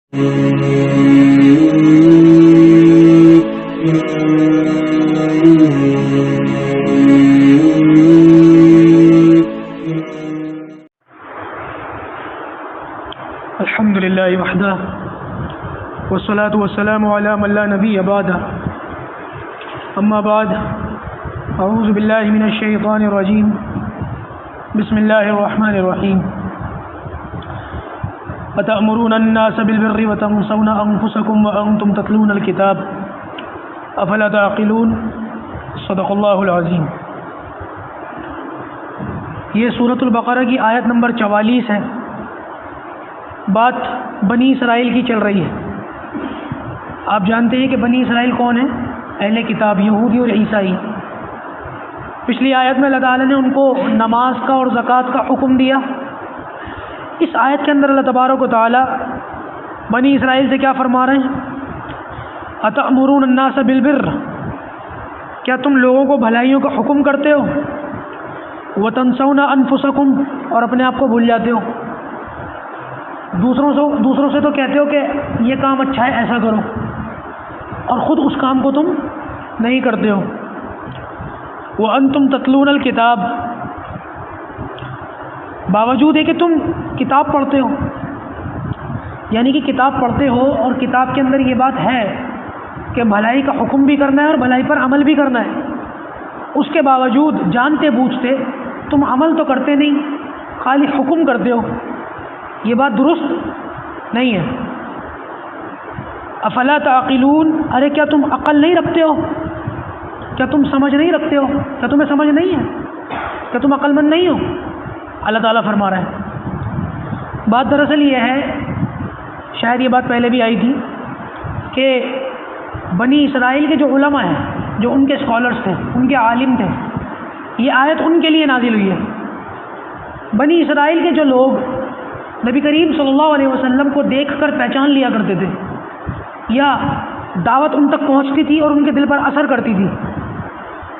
الحمد للہ وحدہ والصلاة والسلام علی من لا نبی بعدہ اما بعد اعوذ باللہ من الشیطان الرجیم بسم اللہ الرحمن الرحیم أتأمرون الناس بالبر وتنسون أنفسكم وأنتم تتلون الكتاب أفلا تعقلون صدق اللہ العظیم۔ یہ سورۃ البقرہ کی آیت نمبر 44 ہے۔ بات بنی اسرائیل کی چل رہی ہے۔ آپ جانتے ہیں کہ بنی اسرائیل کون ہے؟ اہل کتاب، یہودی اور عیسائی۔ پچھلی آیت میں اللہ تعالیٰ نے ان کو نماز کا اور زکوٰۃ کا حکم دیا۔ اس آیت کے اندر اللہ تبارک و تعالیٰ بنی اسرائیل سے کیا فرما رہے ہیں؟ اتأمرون الناس بالبر، کیا تم لوگوں کو بھلائیوں کا حکم کرتے ہو؟ وتنسون انفسکم، اور اپنے آپ کو بھول جاتے ہو۔ دوسروں سے تو کہتے ہو کہ یہ کام اچھا ہے، ایسا کرو، اور خود اس کام کو تم نہیں کرتے ہو۔ وانتم تتلون الکتاب، باوجود ہے کہ تم کتاب پڑھتے ہو، یعنی کہ کتاب پڑھتے ہو اور کتاب کے اندر یہ بات ہے کہ بھلائی کا حکم بھی کرنا ہے اور بھلائی پر عمل بھی کرنا ہے، اس کے باوجود جانتے بوجھتے تم عمل تو کرتے نہیں، خالی حکم کرتے ہو۔ یہ بات درست نہیں ہے۔ افلا تعقلون، ارے کیا تم عقل نہیں رکھتے ہو؟ کیا تم سمجھ نہیں رکھتے ہو؟ کیا تمہیں سمجھ نہیں ہے؟ کیا تم عقل مند نہیں ہو؟ اللہ تعالیٰ فرما رہا ہے۔ بات دراصل یہ ہے، شاید یہ بات پہلے بھی آئی تھی، کہ بنی اسرائیل کے جو علماء ہیں، جو ان کے اسکالرس تھے، ان کے عالم تھے، یہ آیت ان کے لیے نازل ہوئی ہے۔ بنی اسرائیل کے جو لوگ نبی کریم صلی اللہ علیہ وسلم کو دیکھ کر پہچان لیا کرتے تھے، یا دعوت ان تک پہنچتی تھی اور ان کے دل پر اثر کرتی تھی،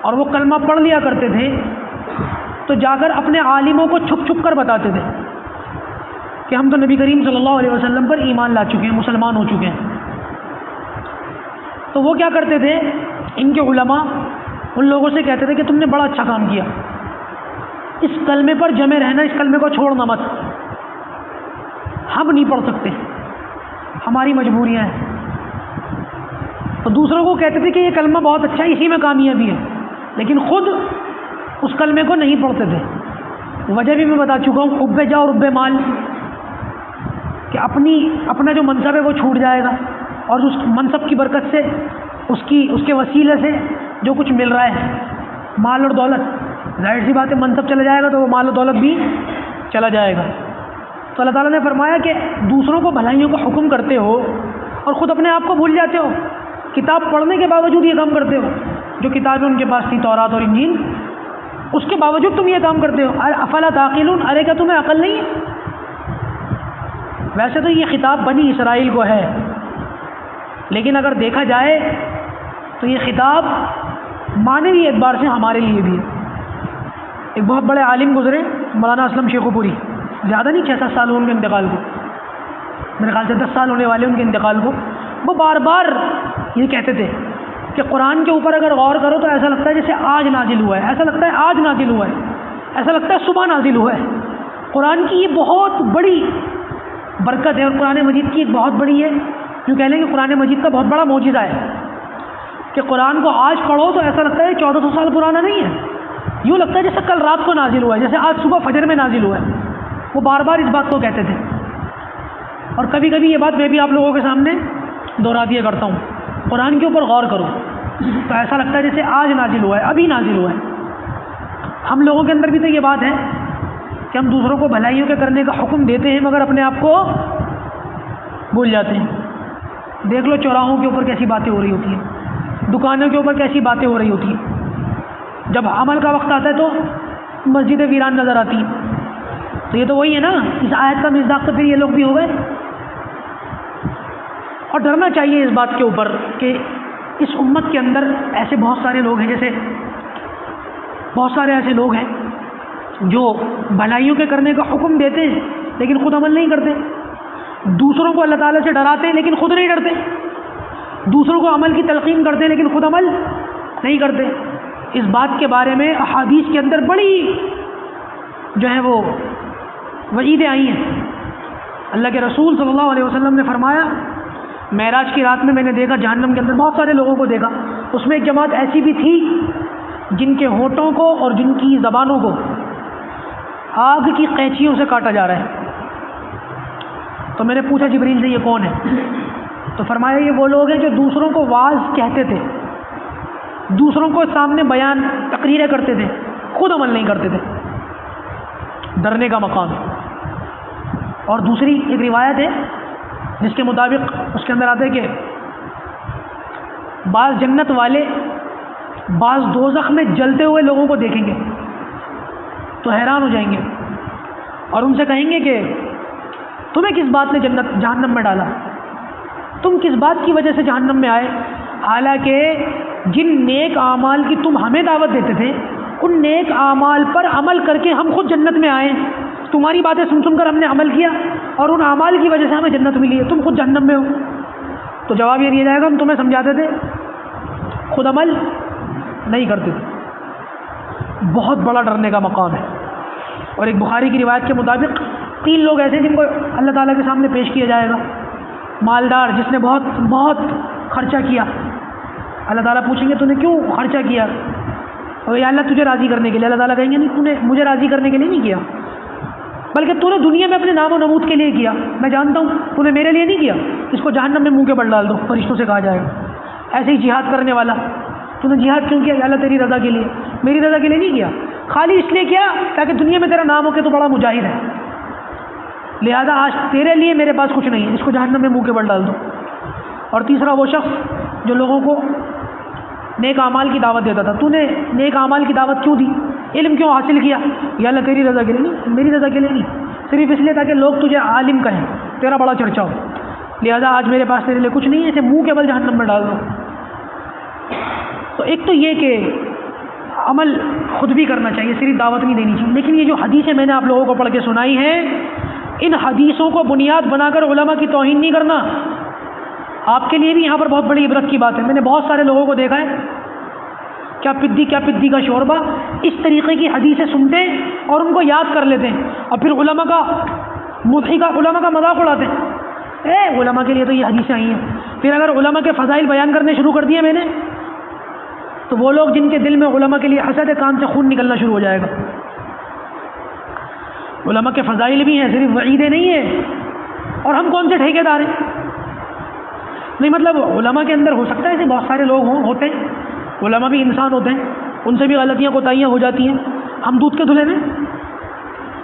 اور وہ کلمہ پڑھ لیا کرتے تھے، تو جا کر اپنے عالموں کو چھپ چھپ کر بتاتے تھے کہ ہم تو نبی کریم صلی اللہ علیہ وسلم پر ایمان لا چکے ہیں، مسلمان ہو چکے ہیں۔ تو وہ کیا کرتے تھے؟ ان کے علماء ان لوگوں سے کہتے تھے کہ تم نے بڑا اچھا کام کیا، اس کلمے پر جمے رہنا، اس کلمے کو چھوڑنا مت، ہم نہیں پڑھ سکتے، ہماری مجبوریاں ہیں۔ تو دوسروں کو کہتے تھے کہ یہ کلمہ بہت اچھا ہے، اسی میں کامیابی ہے، لیکن خود اس کلمے کو نہیں پڑھتے تھے۔ وجہ بھی میں بتا چکا ہوں، حب جا اور رب مال، کہ اپنا جو منصب ہے وہ چھوٹ جائے گا، اور اس منصب کی برکت سے اس کے وسیلے سے جو کچھ مل رہا ہے، مال اور دولت، ظاہر سی بات ہے منصب چلا جائے گا تو وہ مال و دولت بھی چلا جائے گا۔ تو اللہ تعالیٰ نے فرمایا کہ دوسروں کو بھلائیوں کا حکم کرتے ہو اور خود اپنے آپ کو بھول جاتے ہو، کتاب پڑھنے کے باوجود یہ کام کرتے ہو، جو کتابیں ان کے پاس تھی، تورات اور انجیل، اس کے باوجود تم یہ کام کرتے ہو۔ افلا تعقلون، ارے کیا تمہیں عقل نہیں ہے؟ ویسے تو یہ خطاب بنی اسرائیل کو ہے، لیکن اگر دیکھا جائے تو یہ خطاب معنوی اعتبار سے ہمارے لیے بھی ہے۔ ایک بہت بڑے عالم گزرے، مولانا اسلم شیخو پوری، زیادہ نہیں، 6-7 سال ہوئے ان کے انتقال کو، میرے خیال سے 10 سال ہونے والے ان کے انتقال کو۔ وہ بار بار یہ کہتے تھے کہ قرآن کے اوپر اگر غور کرو تو ایسا لگتا ہے جیسے آج نازل ہوا ہے، ایسا لگتا ہے آج نازل ہوا ہے، ایسا لگتا ہے صبح نازل ہوا ہے۔ قرآن کی یہ بہت بڑی برکت ہے، اور قرآن مجید کی ایک بہت بڑی ہے، جو کہہ لیں کہ قرآن مجید کا بہت بڑا معجزہ ہے کہ قرآن کو آج پڑھو تو ایسا لگتا ہے 1400 سال پرانا نہیں ہے، یوں لگتا ہے جیسے کل رات کو نازل ہوا ہے، جیسے آج صبح فجر میں نازل ہوا ہے۔ وہ بار بار اس بات کو کہتے تھے، اور کبھی کبھی یہ بات میں بھی آپ لوگوں کے سامنے دہرا دیا کرتا ہوں، قرآن کے اوپر غور کرو تو ایسا لگتا ہے جیسے آج نازل ہوا ہے، ابھی نازل ہوا ہے۔ ہم لوگوں کے اندر بھی تو یہ بات ہے کہ ہم دوسروں کو بھلائیوں کے کرنے کا حکم دیتے ہیں، مگر اپنے آپ کو بھول جاتے ہیں۔ دیکھ لو چوراہوں کے اوپر کیسی باتیں ہو رہی ہوتی ہیں، دکانوں کے اوپر کیسی باتیں ہو رہی ہوتی ہیں، جب عمل کا وقت آتا ہے تو مسجدیں ویران نظر آتی ہیں۔ تو یہ تو وہی ہے نا، اس آیت کا مصداق تو پھر یہ لوگ بھی ہو گئے۔ اور ڈرنا چاہیے اس بات کے اوپر کہ اس امت کے اندر ایسے بہت سارے لوگ ہیں، جیسے بہت سارے ایسے لوگ ہیں جو بھلائیوں کے کرنے کا حکم دیتے ہیں لیکن خود عمل نہیں کرتے۔ دوسروں کو اللہ تعالیٰ سے ڈراتے ہیں لیکن خود نہیں ڈرتے، دوسروں کو عمل کی تلقین کرتے ہیں لیکن خود عمل نہیں کرتے. اس بات کے بارے میں احادیث کے اندر بڑی جو ہے وہ وعیدیں آئی ہیں. اللہ کے رسول صلی اللہ علیہ وسلم نے فرمایا، معراج کی رات میں نے دیکھا جہنم کے اندر بہت سارے لوگوں کو دیکھا، اس میں ایک جماعت ایسی بھی تھی جن کے ہونٹوں کو اور جن کی زبانوں کو آگ کی قینچیوں سے کاٹا جا رہا ہے. تو میں نے پوچھا جبریل سے یہ کون ہے؟ تو فرمایا یہ وہ لوگ ہیں جو دوسروں کو واعظ کہتے تھے، دوسروں کو سامنے بیان تقریریں کرتے تھے، خود عمل نہیں کرتے تھے. ڈرنے کا مقام. اور دوسری ایک روایت ہے جس کے مطابق اس کے اندر آتا ہے کہ بعض جنت والے بعض دوزخ میں جلتے ہوئے لوگوں کو دیکھیں گے تو حیران ہو جائیں گے اور ان سے کہیں گے کہ تمہیں کس بات نے جہنم میں ڈالا، تم کس بات کی وجہ سے جہنم میں آئے، حالانکہ جن نیک اعمال کی تم ہمیں دعوت دیتے تھے ان نیک اعمال پر عمل کر کے ہم خود جنت میں آئے. تمہاری باتیں سن کر ہم نے عمل کیا اور ان اعمال کی وجہ سے ہمیں جنت ملی ہے، تم خود جہنم میں ہو. تو جواب یہ دیا جائے گا ہم تمہیں سمجھاتے تھے، خود عمل نہیں کرتے تھے. بہت بڑا ڈرنے کا مقام ہے. اور ایک بخاری کی روایت کے مطابق 3 لوگ ایسے جن کو اللہ تعالیٰ کے سامنے پیش کیا جائے گا. مالدار جس نے بہت بہت خرچہ کیا، اللہ تعالیٰ پوچھیں گے تو نے کیوں خرچہ کیا؟ اور یا اللہ تجھے راضی کرنے کے لیے. اللہ تعالیٰ کہیں گے نہیں، تو نے مجھے راضی کرنے کے لیے نہیں کیا، بلکہ تو نے دنیا میں اپنے نام و نمود کے لیے کیا. میں جانتا ہوں تو نے میرے لیے نہیں کیا، اس کو جہنم میں منہ کے بل ڈال دو، فرشتوں سے کہا جائے گا. ایسے ہی جہاد کرنے والا، تو نے جہاد کیوں کیا؟ یا اللہ تیری رضا کے لیے، میری رضا کے لیے نہیں کیا، خالی اس لیے کیا تاکہ دنیا میں تیرا نام ہو کہ تو بڑا مجاہد ہے، لہذا آج تیرے لیے میرے پاس کچھ نہیں ہے، اس کو جہنم میں منہ کے بل ڈال دو. اور تیسرا وہ شخص جو لوگوں کو نیک اعمال کی دعوت دیتا تھا، تو نے نیک اعمال کی دعوت کیوں دی، علم کیوں حاصل کیا؟ یا اللہ تیری رضا کے لیے نہیں، میری رضا کے لیے نہیں، صرف اس لیے تاکہ لوگ تجھے عالم کہیں، تیرا بڑا چرچا ہو، لہذا آج میرے پاس تیرے لیے کچھ نہیں ہے، اسے منہ کے بل جہنم میں ڈال دو. تو ایک تو یہ کہ عمل خود بھی کرنا چاہیے، صرف دعوت نہیں دینی چاہیے. لیکن یہ جو حدیثیں میں نے آپ لوگوں کو پڑھ کے سنائی ہیں، ان حدیثوں کو بنیاد بنا کر علماء کی توہین نہیں کرنا. آپ کے لیے بھی یہاں پر بہت بڑی عبرت کی بات ہے. میں نے بہت سارے لوگوں کو دیکھا ہے کیا پدی کا شوربہ اس طریقے کی حدیثیں سنتے ہیں اور ان کو یاد کر لیتے ہیں اور پھر علماء کا مذاق اڑاتے ہیں. علماء کے لیے تو یہ حدیثیں آئی ہیں. پھر اگر علماء کے فضائل بیان کرنے شروع کر دیے میں نے، تو وہ لوگ جن کے دل میں علماء کے لیے حسد ہے، کان سے خون نکلنا شروع ہو جائے گا. علماء کے فضائل بھی ہیں، صرف وعیدیں نہیں ہیں. اور ہم کون سے ٹھیکے دار ہیں؟ نہیں مطلب علماء کے اندر ہو سکتا ہے ایسے بہت سارے لوگ ہوتے ہیں، علماء بھی انسان ہوتے ہیں، ان سے بھی غلطیاں کوتاہیاں ہو جاتی ہیں. ہم دودھ کے دھلے ہیں،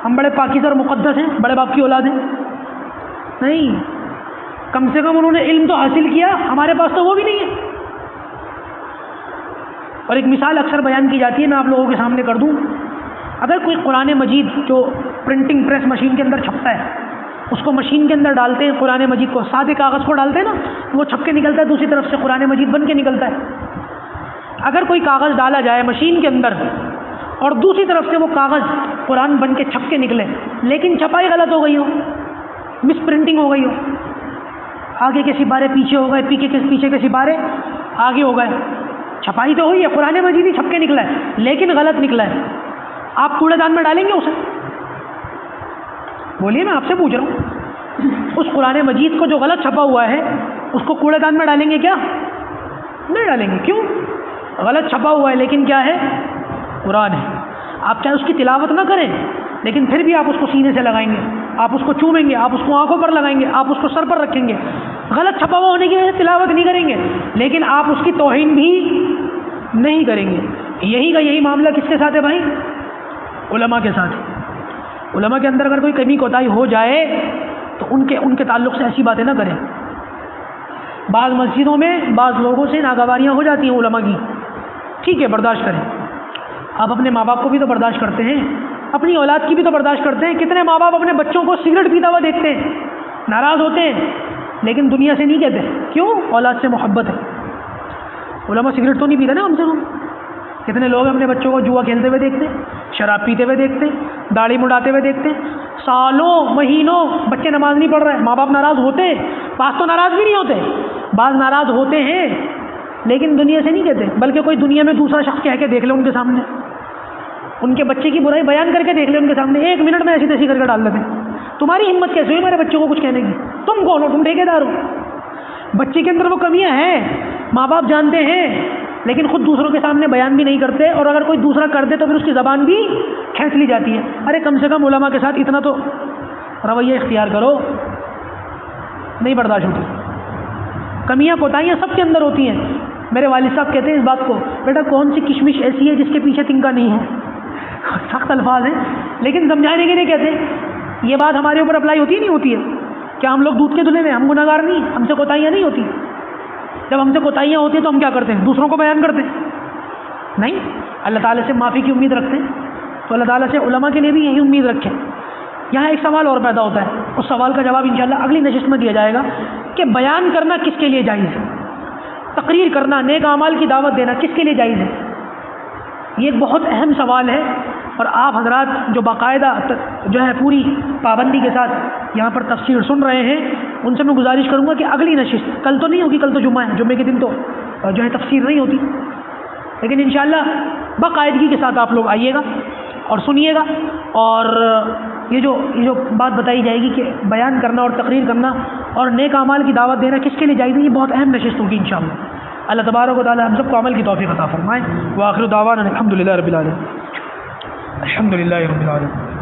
ہم بڑے پاکیزہ اور مقدس ہیں، بڑے باپ کی اولاد ہیں؟ نہیں، کم سے کم انہوں نے علم تو حاصل کیا، ہمارے پاس تو وہ بھی نہیں ہے. اور ایک مثال اکثر بیان کی جاتی ہے، میں آپ لوگوں کے سامنے کر دوں. اگر کوئی قرآن مجید جو پرنٹنگ پریس مشین کے اندر چھپتا ہے، اس کو مشین کے اندر ڈالتے ہیں، قرآن مجید کو سادے کاغذ کو ڈالتے ہیں نا، وہ چھپ کے نکلتا ہے، دوسری طرف سے قرآن مجید بن کے نکلتا ہے. اگر کوئی کاغذ ڈالا جائے مشین کے اندر اور دوسری طرف سے وہ کاغذ قرآن بن کے چھپ کے نکلے، لیکن چھپائی غلط ہو گئی ہو، مس پرنٹنگ ہو گئی ہو، آگے کے سپارے پیچھے ہو گئے، پیچھے کے سپارے آگے ہو گئے، چھپائی تو ہوئی ہے، قرآن مجید ہی چھپ کے نکلا ہے لیکن غلط نکلا ہے، آپ کوڑے دان میں ڈالیں گے اسے؟ بولیے، میں آپ سے پوچھ رہا ہوں. اس قرآن مجید کو جو غلط چھپا ہوا ہے اس کو کوڑے دان میں ڈالیں گے کیا؟ نہیں ڈالیں گے. کیوں؟ غلط چھپا ہوا ہے لیکن کیا ہے؟ قرآن ہے. آپ چاہے اس کی تلاوت نہ کریں لیکن پھر بھی آپ اس کو سینے سے لگائیں گے، آپ اس کو چومیں گے، آپ اس کو آنکھوں پر لگائیں گے، آپ اس کو سر پر رکھیں گے. غلط چھپا ہوا ہونے کی وجہ سے تلاوت نہیں کریں گے لیکن آپ اس کی توہین بھی نہیں کریں گے. یہی معاملہ کس کے ساتھ ہے بھائی؟ علماء کے ساتھ. علماء کے اندر اگر کوئی کمی کوتاہی ہو جائے تو ان کے تعلق سے ایسی باتیں نہ کریں. بعض مسجدوں میں بعض لوگوں سے ناگواریاں ہو جاتی ہیں علماء کی، ٹھیک ہے برداشت کریں. آپ اپنے ماں باپ کو بھی تو برداشت کرتے ہیں، اپنی اولاد کی بھی تو برداشت کرتے ہیں. کتنے ماں باپ اپنے بچوں کو سگریٹ پیتا ہوا دیکھتے ہیں، ناراض ہوتے ہیں لیکن دنیا سے نہیں کہتے. کیوں؟ اولاد سے محبت ہے. علماء سگریٹ تو نہیں پیتے نا ہم سے. کتنے لوگ اپنے بچوں کو جوا کھیلتے ہوئے دیکھتے ہیں، شراب پیتے ہوئے دیکھتے ہیں، داڑھی مڈاتے ہوئے دیکھتے ہیں، سالوں مہینوں بچے نماز نہیں پڑھ رہے، ماں باپ ناراض ہوتے، بعض تو ناراض بھی نہیں ہوتے، بعض ناراض ہوتے ہیں لیکن دنیا سے نہیں کہتے، بلکہ کوئی دنیا میں دوسرا شخص کہہ کے دیکھ لے ان کے سامنے، ان کے بچے کی برائی بیان کر کے دیکھ لے ان کے سامنے، 1 منٹ میں ایسی تیسی کر کے ڈال دیتے ہیں۔ تمہاری ہمت کیسے ہوئی میرے بچوں کو کچھ کہنے کی؟ تم کون ہو؟ تم ٹھیکیدار ہو؟ بچے کے اندر وہ کمیاں ہیں، ماں باپ جانتے ہیں لیکن خود دوسروں کے سامنے بیان بھی نہیں کرتے، اور اگر کوئی دوسرا کر دے تو پھر اس کی زبان بھی کھینچ لی جاتی ہے۔ ارے کم سے کم علماء کے ساتھ اتنا تو رویہ اختیار کرو، نہیں برداشت ہوتی۔ کمیاں کوتاہیاں سب کے اندر ہوتی ہیں۔ میرے والد صاحب کہتے ہیں اس بات کو، بیٹا کون سی کشمش ایسی ہے جس کے پیچھے تنکا نہیں ہے؟ سخت الفاظ ہیں لیکن سمجھانے کے لیے کہتے ہیں یہ بات ہمارے اوپر اپلائی ہوتی ہے نہیں ہوتی ہے؟ کیا ہم لوگ دودھ کے دھلے میں، ہم گناہگار نہیں، ہم سے کوتاہیاں نہیں ہوتی؟ جب ہم سے کوتاہیاں ہوتی ہیں تو ہم کیا کرتے ہیں؟ دوسروں کو بیان کرتے ہیں؟ نہیں، اللہ تعالیٰ سے معافی کی امید رکھتے ہیں، تو اللہ تعالیٰ سے علماء کے لیے بھی یہی امید رکھیں۔ یہاں ایک سوال اور پیدا ہوتا ہے، اس سوال کا جواب انشاءاللہ اگلی نشست میں دیا جائے گا کہ بیان کرنا کس کے لیے جائز ہے، تقریر کرنا، نیک اعمال کی دعوت دینا کس کے لیے جائز ہے؟ یہ ایک بہت اہم سوال ہے، اور آپ حضرات جو باقاعدہ جو ہے پوری پابندی کے ساتھ یہاں پر تفسیر سن رہے ہیں ان سے میں گزارش کروں گا کہ اگلی نشست کل تو نہیں ہوگی، کل تو جمعہ ہے، جمعے کے دن تو جو ہے تفسیر نہیں ہوتی، لیکن انشاءاللہ باقاعدگی کے ساتھ آپ لوگ آئیے گا اور سنیے گا، اور یہ جو بات بتائی جائے گی کہ بیان کرنا اور تقریر کرنا اور نیک اعمال کی دعوت دینا کس کے لیے جائز ہے، یہ بہت اہم نشست ہوگی انشاءاللہ۔ اللہ تبارک و تعالی ہم سب کو عمل کی توفیق عطا فرمائے۔ وآخر دعوانا الحمدللہ رب العالمین، الحمدللہ رب العالمین۔